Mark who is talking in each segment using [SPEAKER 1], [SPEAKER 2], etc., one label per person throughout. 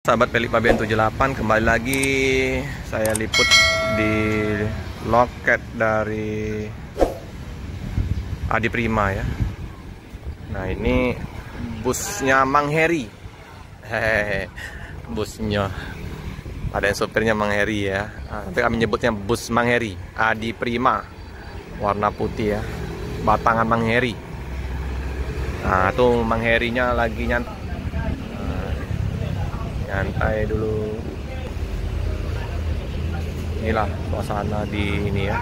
[SPEAKER 1] Sahabat Pelik Pabean 78, kembali lagi saya liput di loket dari Adi Prima ya. Nah, ini busnya Mang Heri. Busnya. Ada yang sopirnya Mang Heri ya. Nah, nanti kami nyebutnya bus Mang Heri, Adi Prima. Warna putih ya. Batangan Mang Heri. Nah, tuh Mang Herinya lagi nyantai dulu. Inilah suasana di ini ya,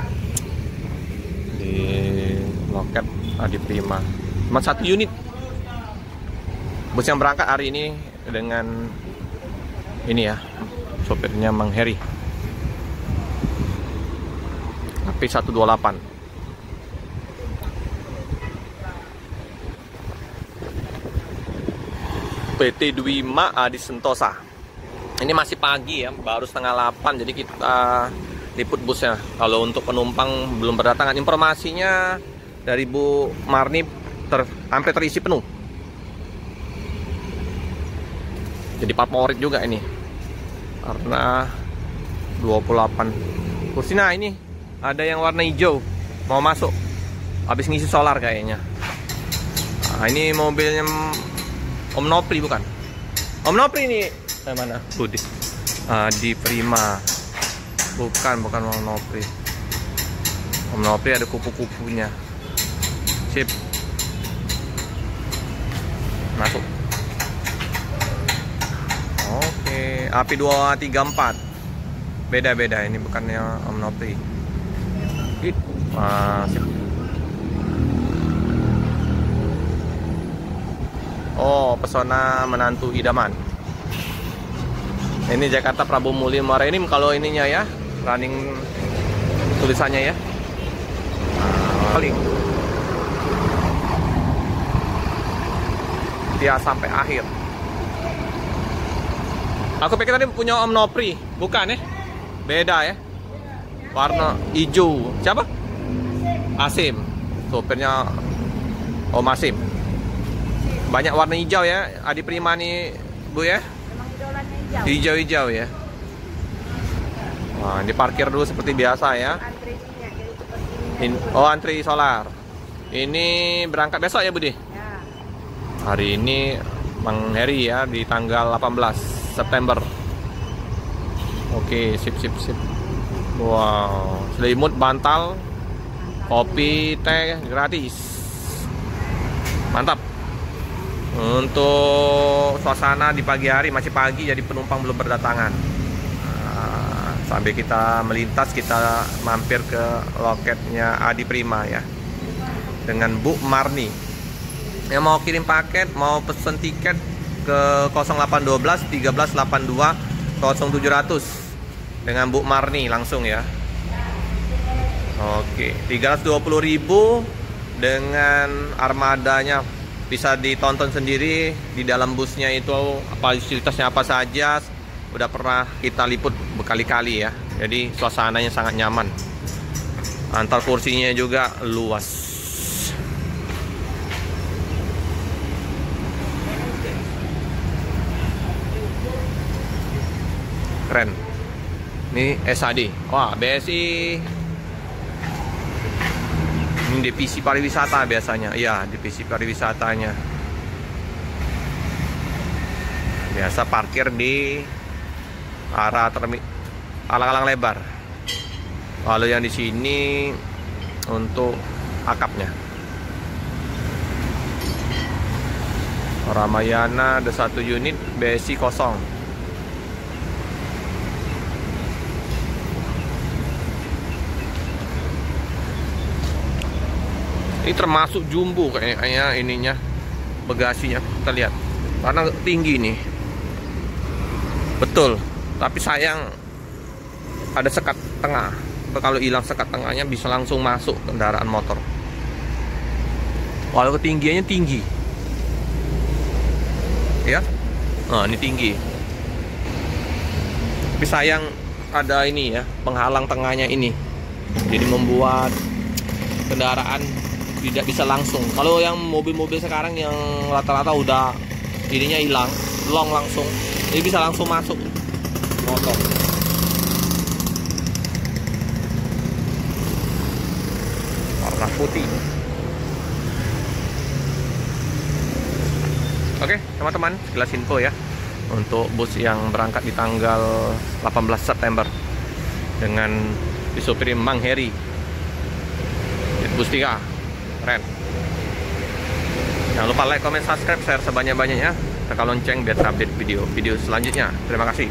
[SPEAKER 1] di loket Adi Prima. Cuma satu unit bus yang berangkat hari ini dengan ini ya, sopirnya Mang Heri AP128. PT Dwima Adi Sentosa. Ini masih pagi ya, baru setengah 8, jadi kita liput busnya. Kalau untuk penumpang belum berdatangan, informasinya dari Bu Marni hampir terisi penuh. Jadi favorit juga ini, karena 28 kursi. Nah, ini ada yang warna hijau mau masuk, habis ngisi solar kayaknya. Nah, ini mobilnya Om Nopri bukan? Om Nopri ini mana? Budi. Adi Prima. Bukan Om Nopri. Om Nopri ada kupu-kupunya. Sip. Masuk. Oke, AP234. Beda-beda, ini bukannya Om Nopri. Sip. Oh, pesona menantu idaman. Ini Jakarta Prabu Muli Muara. Ini kalau ininya ya, running tulisannya ya. Kali. Dia sampai akhir. Aku pikir tadi punya Om Nopri, bukan ya? Beda ya. Warna hijau. Siapa? Asim. Sopirnya Om Asim. Banyak warna hijau ya, Adi Prima nih Bu ya. Memang idolanya hijau ya. Wah, ini parkir dulu seperti biasa ya. Antri solar. Ini berangkat besok ya Budi? Ya. Hari ini Mang Heri ya, di tanggal 18 September. Oke, sip. Wow, selimut, bantal, kopi, teh gratis. Mantap. Untuk suasana di pagi hari, masih pagi jadi penumpang belum berdatangan. Nah, sambil kita melintas, kita mampir ke loketnya Adi Prima ya, dengan Bu Marni. Yang mau kirim paket, mau pesen tiket ke 0812 1382 0700 dengan Bu Marni langsung ya. Oke, 320.000 dengan armadanya. Bisa ditonton sendiri di dalam busnya itu fasilitasnya apa saja. Udah pernah kita liput berkali-kali ya. Jadi suasananya sangat nyaman. Antar kursinya juga luas. Keren. Ini SAD. Wah, BSI. Ini divisi pariwisata biasanya. Iya, divisi pariwisatanya. Biasa parkir di arah alang-alang lebar. Kalau yang di sini untuk akapnya. Ramayana ada 1 unit, BSI kosong. Ini termasuk jumbo kayaknya ininya, bagasinya kita lihat, karena tinggi nih. Betul, tapi sayang ada sekat tengah. Kalau hilang sekat tengahnya bisa langsung masuk kendaraan motor. Kalau ketinggiannya tinggi, ya. Nah, ini tinggi. Tapi sayang ada ini ya, penghalang tengahnya ini. Jadi membuat kendaraan tidak bisa langsung. Kalau yang mobil-mobil sekarang yang rata-rata udah ininya hilang, long langsung. Jadi bisa langsung masuk motor. Warna putih. Oke, teman-teman, sekilas info ya untuk bus yang berangkat di tanggal 18 September dengan disupiri Mang Heri. Bus 3, keren. Jangan lupa like, comment, subscribe, share sebanyak-banyaknya. Tekan lonceng biar terupdate video selanjutnya. Terima kasih.